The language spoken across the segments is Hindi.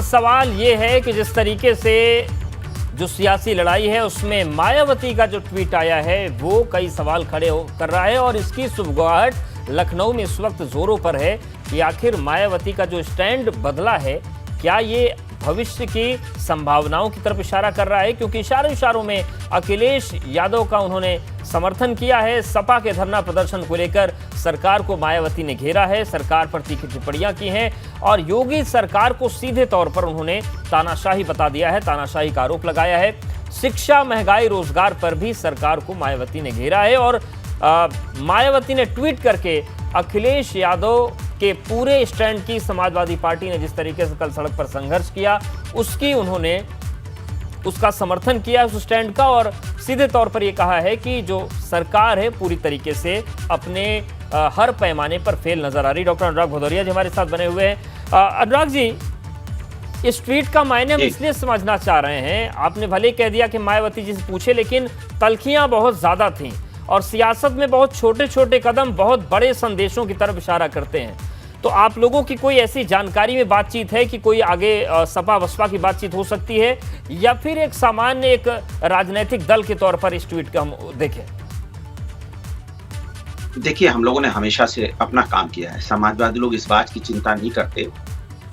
सवाल ये है कि जिस तरीके से जो सियासी लड़ाई है उसमें मायावती का जो ट्वीट आया है वो कई सवाल खड़े कर रहा है, और इसकी सुगबुगाहट लखनऊ में इस वक्त जोरों पर है कि आखिर मायावती का जो स्टैंड बदला है, क्या ये भविष्य की संभावनाओं की तरफ इशारा कर रहा है? क्योंकि इशारों में अखिलेश यादव का उन्होंने समर्थन किया है। सपा के धरना प्रदर्शन को लेकर सरकार को मायावती ने घेरा है, सरकार पर तीखी टिप्पणियां की हैं और योगी सरकार को सीधे तौर पर उन्होंने तानाशाही बता दिया है, तानाशाही का आरोप लगाया है। शिक्षा, महंगाई, रोजगार पर भी सरकार को मायावती ने घेरा है और मायावती ने ट्वीट करके अखिलेश यादव के पूरे स्टैंड की, समाजवादी पार्टी ने जिस तरीके से कल सड़क पर संघर्ष किया उसका समर्थन किया उस स्टैंड का, और सीधे तौर पर यह कहा है कि जो सरकार है पूरी तरीके से अपने हर पैमाने पर फेल नजर आ रही। डॉक्टर अनुराग भदौरिया जी हमारे साथ बने हुए हैं। अनुराग जी, इस ट्वीट का मायने हम इसलिए समझना चाह रहे हैं, आपने भले कह दिया कि मायावती जी से पूछे, लेकिन तलखियां बहुत ज्यादा थीं और सियासत में बहुत छोटे छोटे कदम बहुत बड़े संदेशों की तरफ इशारा करते हैं। तो आप लोगों की कोई ऐसी जानकारी में बातचीत है कि कोई आगे सपा बसपा की बातचीत हो सकती है, या फिर एक सामान्य एक राजनीतिक दल के तौर पर इस ट्वीट का हम देखें? देखिए, हम लोगों ने हमेशा से अपना काम किया है। समाजवादी लोग इस बात की चिंता नहीं करते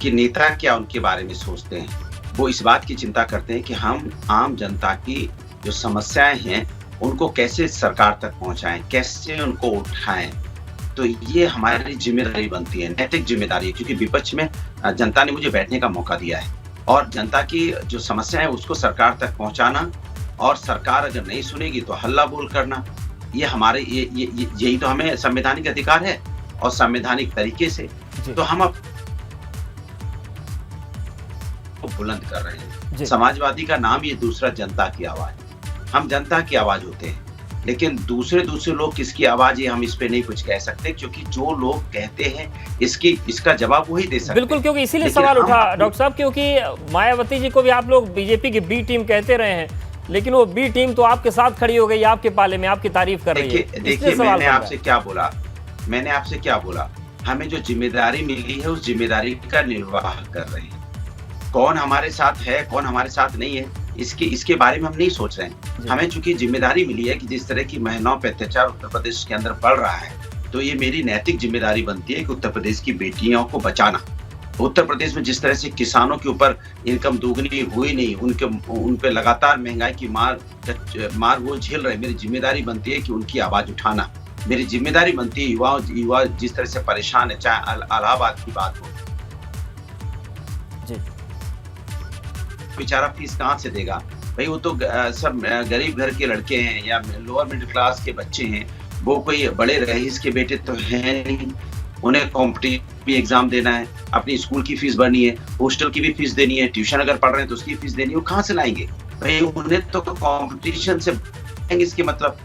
कि नेता क्या उनके बारे में सोचते हैं, वो इस बात की चिंता करते हैं कि हम आम जनता की जो समस्याएं हैं उनको कैसे सरकार तक पहुंचाएं, कैसे उनको उठाएं। तो ये हमारी जिम्मेदारी बनती है, नैतिक जिम्मेदारी है, क्योंकि विपक्ष में जनता ने मुझे बैठने का मौका दिया है और जनता की जो समस्या है उसको सरकार तक पहुंचाना, और सरकार अगर नहीं सुनेगी तो हल्ला बोल करना, ये हमारे यही तो हमें संवैधानिक अधिकार है। और संवैधानिक तरीके से तो हम अब बुलंद कर रहे हैं। समाजवादी का नाम ये दूसरा जनता की आवाज, हम जनता की आवाज होते हैं, लेकिन दूसरे लोग किसकी आवाज है हम इस पे नहीं कुछ कह सकते, क्योंकि जो लोग कहते हैं इसका जवाब वही दे सकते हैं। बिल्कुल, क्योंकि इसीलिए सवाल उठा डॉक्टर साहब, क्योंकि मायावती जी को भी आप लोग बीजेपी की बी टीम कहते रहे हैं, लेकिन वो बी टीम तो आपके साथ खड़ी हो गई, आपके पाले में आपकी तारीफ कर रही है। देखिए, मैंने आपसे क्या बोला, हमें जो जिम्मेदारी मिली है उस जिम्मेदारी का निर्वाह कर रहे हैं। कौन हमारे साथ है, कौन हमारे साथ नहीं है, इसके बारे में हम नहीं सोच रहे हैं। हमें चूंकि जिम्मेदारी मिली है कि जिस तरह की महिलाओं पर अत्याचार उत्तर प्रदेश के अंदर बढ़ रहा है, तो ये मेरी नैतिक जिम्मेदारी बनती है कि उत्तर प्रदेश की बेटियों को बचाना। उत्तर प्रदेश में जिस तरह से किसानों के ऊपर इनकम दोगुनी हुई नहीं, उन पे लगातार महंगाई की मार वो झेल रहे, मेरी जिम्मेदारी बनती है कि उनकी आवाज उठाना। मेरी जिम्मेदारी बनती है युवा जिस तरह से परेशान है, चाहे इलाहाबाद की बात हो, बेचारा फीस कहाँ से देगा भाई? वो तो सब गरीब घर के लड़के हैं या लोअर मिडिल क्लास के बच्चे हैं, वो कोई बड़े रईस के बेटे तो हैं नहीं। उन्हें कॉम्पिटिटिव एग्जाम देना है, अपनी स्कूल की फीस भरनी है, हॉस्टल की भी फीस देनी है, ट्यूशन अगर पढ़ रहे हैं तो उसकी फीस देनी है। वो कहाँ से लाएंगे भाई? उन्हें तो कॉम्पिटिशन से इसके मतलब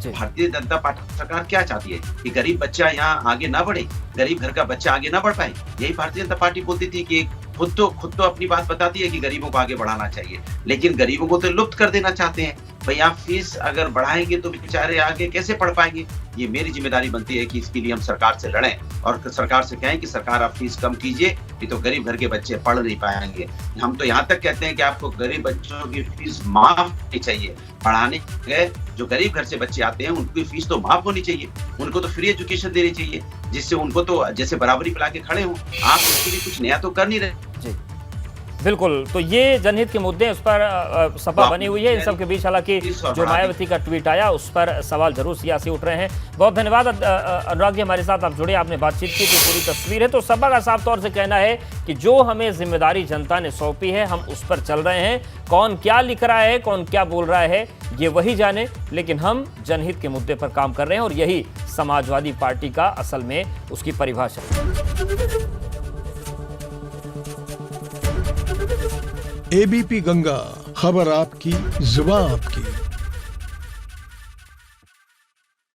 भारतीय जनता पार्टी सरकार क्या चाहती है कि गरीब बच्चा यहाँ आगे ना बढ़े, गरीब घर का बच्चा आगे ना बढ़ पाए। यही भारतीय जनता पार्टी बोलती थी कि खुद तो अपनी बात बताती है कि गरीबों को आगे बढ़ाना चाहिए, लेकिन गरीबों को तो लुप्त कर देना चाहते हैं। भाई आप फीस अगर बढ़ाएंगे तो बेचारे आगे कैसे पढ़ पाएंगे? ये मेरी जिम्मेदारी बनती है कि इसके लिए हम सरकार से लड़ें और सरकार से कहें कि सरकार आप फीस कम कीजिए, नहीं तो गरीब घर के बच्चे पढ़ नहीं पाएंगे। हम तो यहाँ तक कहते हैं कि आपको गरीब बच्चों की फीस माफ होनी चाहिए। पढ़ाने गए जो गरीब घर से बच्चे आते हैं उनकी फीस तो माफ होनी चाहिए, उनको तो फ्री एजुकेशन देनी चाहिए, जिससे उनको तो जैसे बराबरी पे लाके खड़े हों। आप उसके लिए कुछ नया तो कर नहीं रहे। जी बिल्कुल, तो ये जनहित के मुद्दे उस पर सपा बनी हुई है। इन सब के बीच हालांकि जो मायावती का ट्वीट आया उस पर सवाल जरूर सियासी उठ रहे हैं। बहुत धन्यवाद अनुराग जी, हमारे साथ आप जुड़े, आपने बातचीत की, तो पूरी तस्वीर है। तो सपा का साफ तौर से कहना है कि जो हमें जिम्मेदारी जनता ने सौंपी है हम उस पर चल रहे हैं। कौन क्या लिख रहा है, कौन क्या बोल रहा है, ये वही जाने, लेकिन हम जनहित के मुद्दे पर काम कर रहे हैं और यही समाजवादी पार्टी का असल में उसकी परिभाषा है। एबीपी गंगा, खबर आपकी, जुबान आपकी।